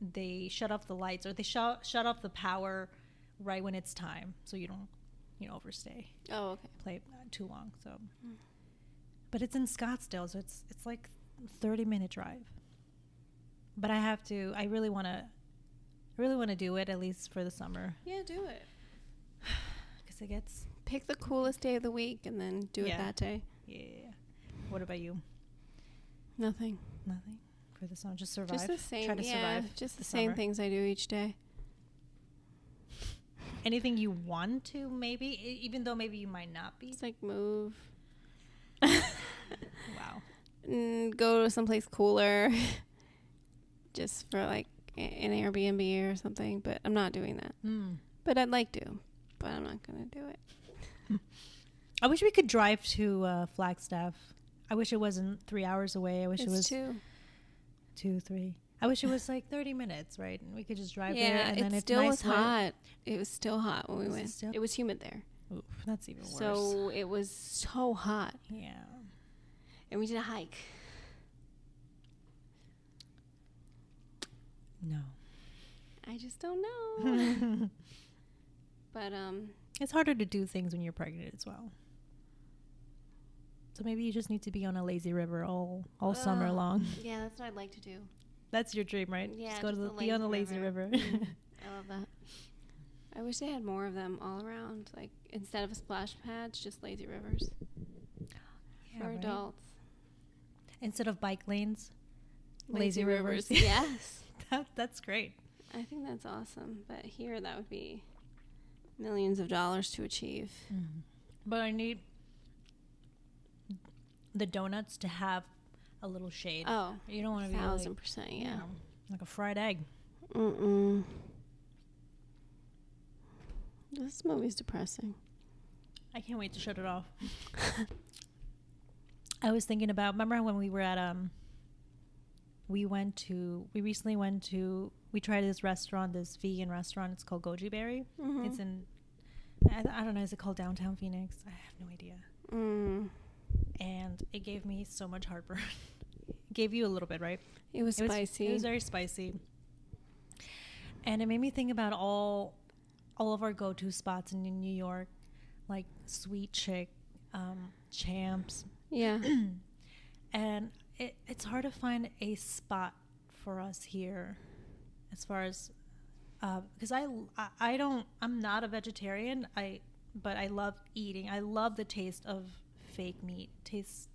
they shut off the lights, or they shut off the power right when it's time. So you don't, overstay, Oh, okay. play too long. So, but it's in Scottsdale. So it's like 30-minute drive. But I really want to do it, at least for the summer. Yeah, do it. Because it gets, Pick the coolest day of the week and then do it Yeah. that day. yeah. What about you? Nothing. Nothing for the summer. Just survive. Just the same. Try to survive. Just the the same summer. things I do each day. Anything you want to, maybe, even though maybe you might not be. It's like move. Wow. Go to someplace cooler. Just for like an Airbnb or something. But I'm not doing that. But I'd like to. But I'm not going to do it. I wish we could drive to Flagstaff. I wish it wasn't 3 hours away. I wish it was 2, 3. I wish it was like 30 minutes, right? And we could just drive there. And then it it's still nice was hot. It was still hot when we Was it went. still? It was humid there. Oof, that's even worse. So it was so hot. Yeah. And we did a hike. No. I just don't know. But it's harder to do things when you're pregnant as well. So maybe you just need to be on a lazy river all summer long. Yeah, that's what I'd like to do. That's your dream, right? Yeah, just go to be on a lazy river. I love that. I wish they had more of them all around. Like, instead of a splash pad, just lazy rivers for adults. Instead of bike lanes, lazy rivers. Yes. That's great. I think that's awesome. But here, that would be millions of dollars to achieve. Mm-hmm. But I need the donuts to have a little shade. Oh, you don't want to be 1,000%, yeah. You know, like a fried egg. This movie's depressing. I can't wait to shut it off. I was thinking about, remember when we were at we recently went to, we tried this restaurant, this vegan restaurant. It's called Goji Berry. Mm-hmm. It's in, I don't know, is it called downtown Phoenix? I have no idea. And it gave me so much heartburn. It gave you a little bit, right? It was spicy. It was very spicy. And it made me think about all of our go-to spots in New York, like Sweet Chick, Champs. Yeah. And it's hard to find a spot for us here as far as because I'm not a vegetarian, but I love eating. I love the taste of fake meat. Tastes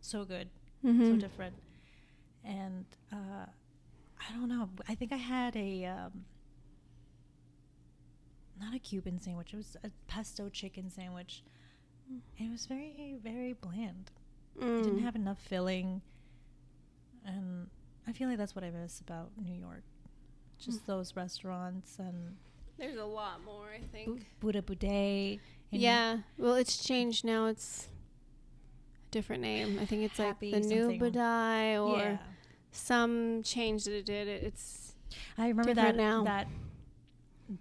so good. So different. And I don't know, I think I had a not a Cuban sandwich, it was a pesto chicken sandwich. It was very, very bland. It didn't have enough filling, and I feel like that's what I miss about New York. Just those restaurants. And there's a lot more, I think. Buddha Boudet. Yeah, well, it's changed now. It's a different name. I think it's Happy like the New Budai or some change that it did. It's I remember that now. That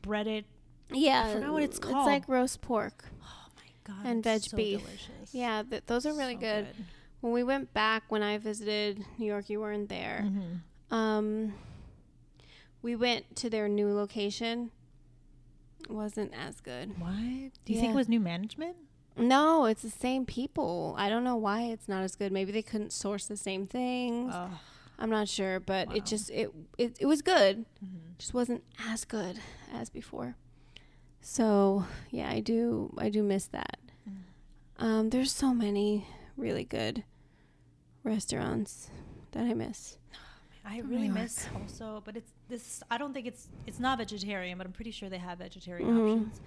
breaded. Yeah, I forgot what it's called. It's like roast pork. Oh my god! And veg so beef. Delicious. Yeah, those are really good. When we went back, when I visited New York, you weren't there. We went to their new location. It wasn't as good. What? Do you think it was new management? No, it's the same people. I don't know why it's not as good. Maybe they couldn't source the same things. I'm not sure, but it just it was good. Just wasn't as good as before. So yeah, I do miss that. There's so many really good restaurants that I miss. I really miss also, but I don't think it's not vegetarian, but I'm pretty sure they have vegetarian options.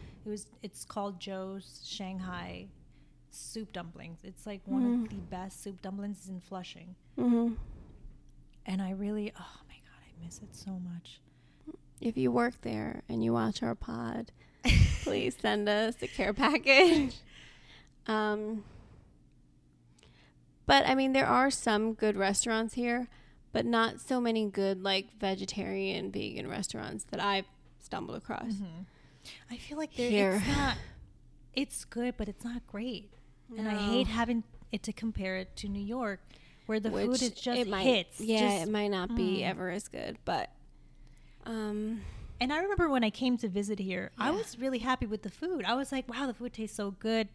It's called Joe's Shanghai soup dumplings. It's like one of the best soup dumplings in Flushing. And I really, oh my god, I miss it so much. If you work there and you watch our pod, please send us a care package. But I mean, there are some good restaurants here, but not so many good like vegetarian, vegan restaurants that I've stumbled across. I feel like it's good, but it's not great. No. And I hate having it to compare it to New York, where the food is just hits. Yeah, it might not be ever as good, but. And I remember when I came to visit here, I was really happy with the food. I was like, wow, the food tastes so good.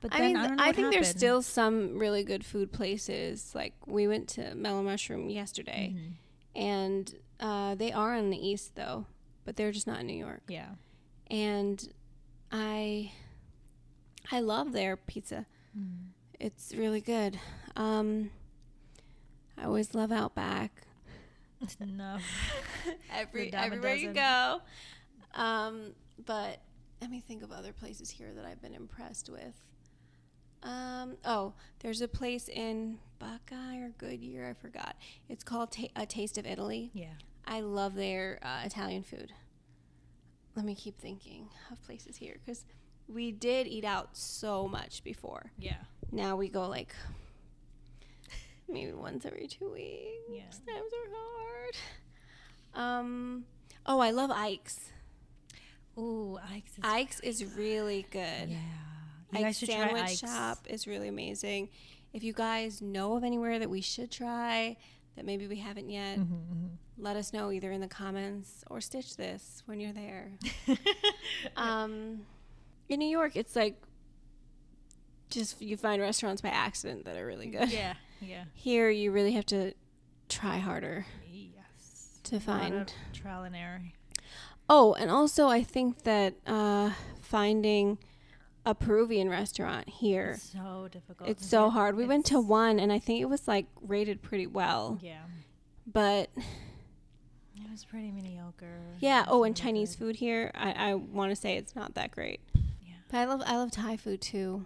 But then I don't know what think happened. There's still some really good food places. Like we went to Mellow Mushroom yesterday, and they are on the east though, but they're just not in New York. Yeah. And I love their pizza. It's really good. I always love Outback. No. Everywhere you go. But let me think of other places here that I've been impressed with. There's a place in Buckeye or Goodyear, I forgot. It's called A Taste of Italy. Yeah. I love their Italian food. Let me keep thinking of places here, because we did eat out so much before. Yeah. Now we go like maybe once every 2 weeks. Yeah. Times are hard. I love Ike's. Ooh, Ike's is really good. Yeah. You guys should try Ike's. Shop is really amazing. If you guys know of anywhere that we should try, that maybe we haven't yet, let us know either in the comments or stitch this when you're there. In New York, it's like just you find restaurants by accident that are really good. Yeah. Here, you really have to try harder. Yes. To find. A lot of trial and error. Oh, and also I think that finding a Peruvian restaurant here, It's so difficult. it's so hard. We went to one, and I think it was like rated pretty well. Yeah. But It was pretty mediocre. yeah. Oh, and Chinese food here, I want to say it's not that great. Yeah. But I love Thai food too.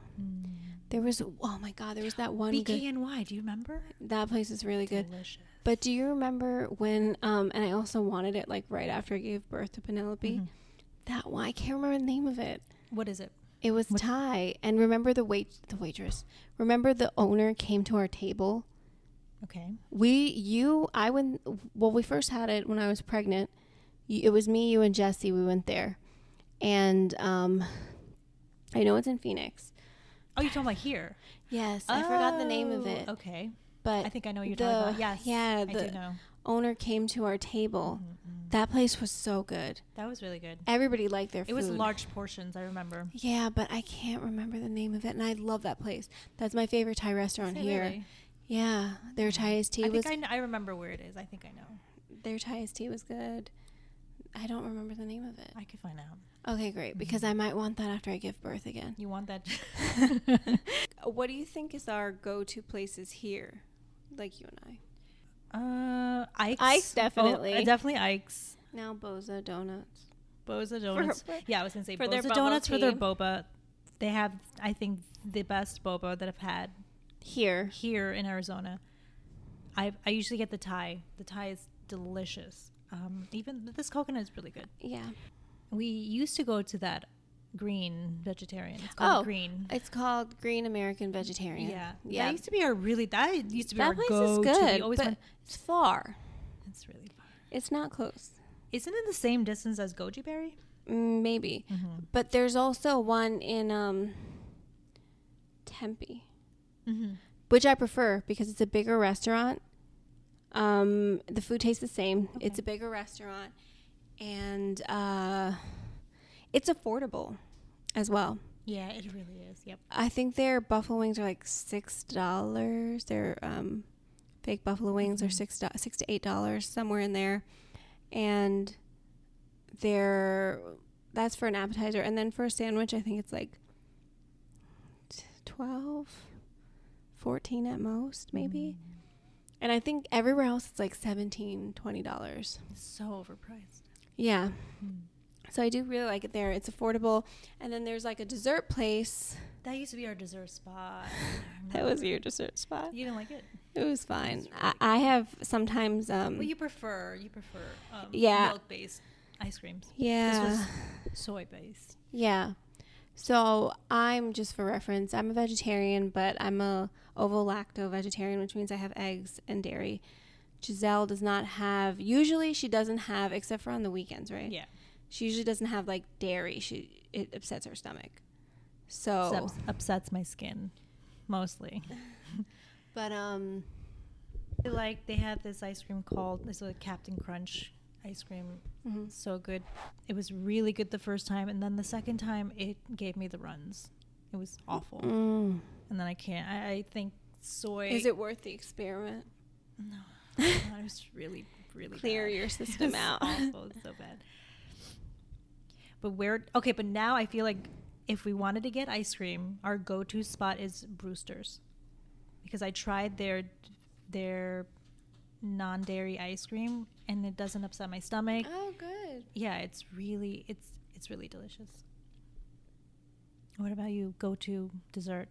There was there was that one BKNY. Do you remember? that place is really good. Delicious. But do you remember when and I also wanted it like right after I gave birth to Penelope. That one, I can't remember the name of it. What is it? It was Thai, and remember the waitress. Remember the owner came to our table. Okay. We first had it when I was pregnant. It was me, you, and Jesse. We went there, and I know it's in Phoenix. Oh, you're talking about here? Yes, I forgot the name of it. Okay. But I think I know what you're talking about. Yes. Yeah, I do know. Owner came to our table. That place was so good. That was really good. Everybody liked their food. It was large portions, I remember. Yeah, but I can't remember the name of it, and I love that place. That's my favorite Thai restaurant here. Really? Yeah, their Thai iced tea was. I remember where it is. I think I know. Their Thai iced tea was good. I don't remember the name of it. I could find out. Okay, great, because I might want that after I give birth again. You want that? What do you think is our go-to places here, like you and I? Ike's. Ike's, definitely. Definitely Ike's. Now Bosa Donuts. Bosa Donuts. Yeah, I was going to say for their Bosa bubble Donuts tea. for their boba. They have, I think, the best boba that I've had Here in Arizona. I usually get the Thai. The Thai is delicious. Even this coconut is really good. Yeah. We used to go to that green vegetarian. It's called Green. It's called Green American Vegetarian. Yeah. Yeah. That used to be our That place go-to. is We good, always but went. it's far. It's really far. It's not close. Isn't it the same distance as Goji Berry? Maybe. But there's also one in Tempe, which I prefer because it's a bigger restaurant. The food tastes the same. Okay. It's a bigger restaurant, and it's affordable as well. Yeah, it really is. Yep. I think their buffalo wings are like $6. Their fake buffalo wings are $6 to $8, somewhere in there, and that's for an appetizer, and then for a sandwich, I think it's like 12, 14 at most, maybe. And I think everywhere else it's like $17, $20. It's so overpriced. Yeah. So I do really like it there. It's affordable. And then there's like a dessert place. That used to be our dessert spot. That was your dessert spot? You didn't like it? It was fine. Really I have sometimes... well, you prefer yeah. milk-based ice creams. Yeah. This was soy-based. Yeah. So I'm, just for reference, I'm a vegetarian, but I'm a ovo-lacto vegetarian, which means I have eggs and dairy. Giselle does not have, usually she doesn't have, except for on the weekends, right? Yeah. She usually doesn't have like dairy. It upsets her stomach. So upsets my skin, mostly. But like they had this ice cream called Captain Crunch ice cream. So good. It was really good the first time, and then the second time it gave me the runs. It was awful. And then I can't. I think soy. Is it worth the experiment? No. It was really, really clear bad. your system out. Awful. It's so bad. But now I feel like if we wanted to get ice cream, our go-to spot is Brewster's, because I tried their non-dairy ice cream and it doesn't upset my stomach. Oh, good. Yeah, it's really delicious. What about you? Go-to dessert?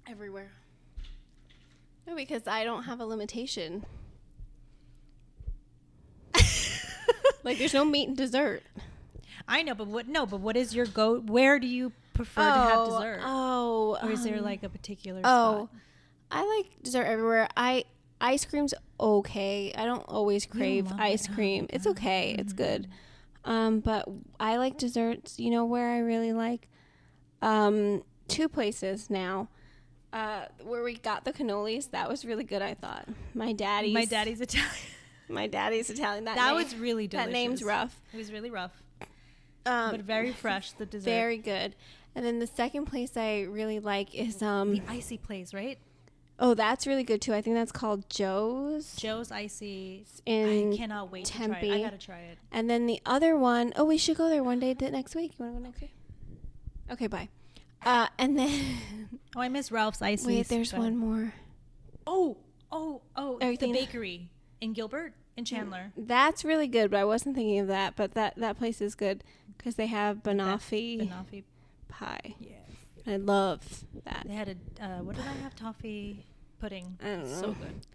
Everywhere. No, because I don't have a limitation. Like there's no meat in dessert. I know, but what is your where do you prefer to have dessert? Or is there like a particular spot? I like dessert everywhere. Ice cream's okay. I don't always crave ice cream. It's okay. It's good. But I like desserts. You know where I really like? 2 places now. Where we got the cannolis, that was really good, I thought. My daddy's Italian. My daddy's Italian. That was really delicious. That name's rough. It was really rough. But very fresh, the dessert. Very good. And then the second place I really like is the icy place, right? Oh, that's really good too. I think that's called Joe's. Joe's Icy. In I cannot wait Tempe. to try it. I gotta try it. And then the other one, oh, we should go there one day next week. You want to go next week? Okay, bye. And then Oh, I miss Ralph's Icy. wait, there's one more. Oh, the thinking- bakery in Gilbert and Chandler. That's really good, but I wasn't thinking of that. But that place is good because they have banoffee pie. Yes. I love that. They had a what did I have? Toffee pudding. I don't know. So good.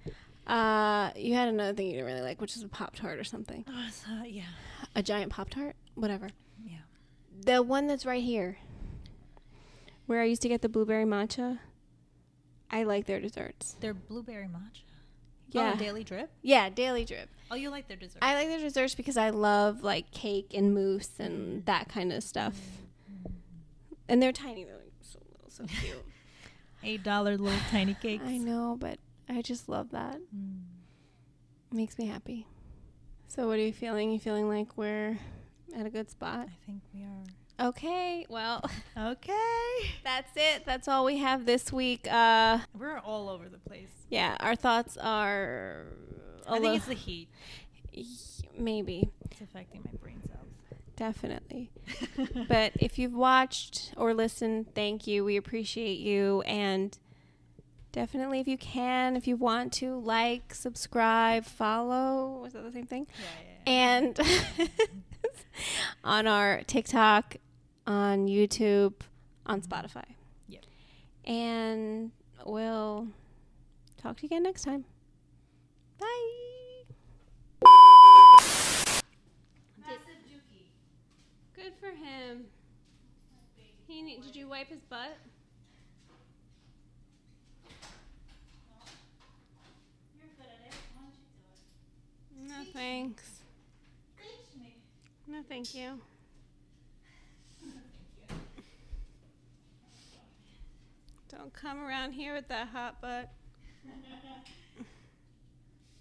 You had another thing you didn't really like, which is a Pop-Tart or something. Yeah. A giant Pop-Tart? Whatever. Yeah. The one that's right here, where I used to get the blueberry matcha. I like their desserts. Their blueberry matcha. Yeah. Oh, Daily Drip? Yeah, Daily Drip. Oh, you like their desserts? I like their desserts because I love like cake and mousse and that kind of stuff. And they're tiny. They're like so little, so cute. $8 little tiny cakes. I know, but I just love that. It makes me happy. So what are you feeling? You feeling like we're at a good spot? I think we are. Okay, well, Okay. that's it. That's all we have this week. We're all over the place. Yeah, our thoughts are... I think it's the heat. Maybe. It's affecting my brain cells. Definitely. But if you've watched or listened, thank you. We appreciate you. And definitely, if you can, if you want to, like, subscribe, follow. Was that the same thing? Yeah. And on our TikTok, on YouTube, on Spotify. Yep. And we'll talk to you again next time. Bye. Good for him. Did you wipe his butt? You're good at it. Why don't you do it? No, thanks. Teach me. No, thank you. Don't come around here with that hot butt.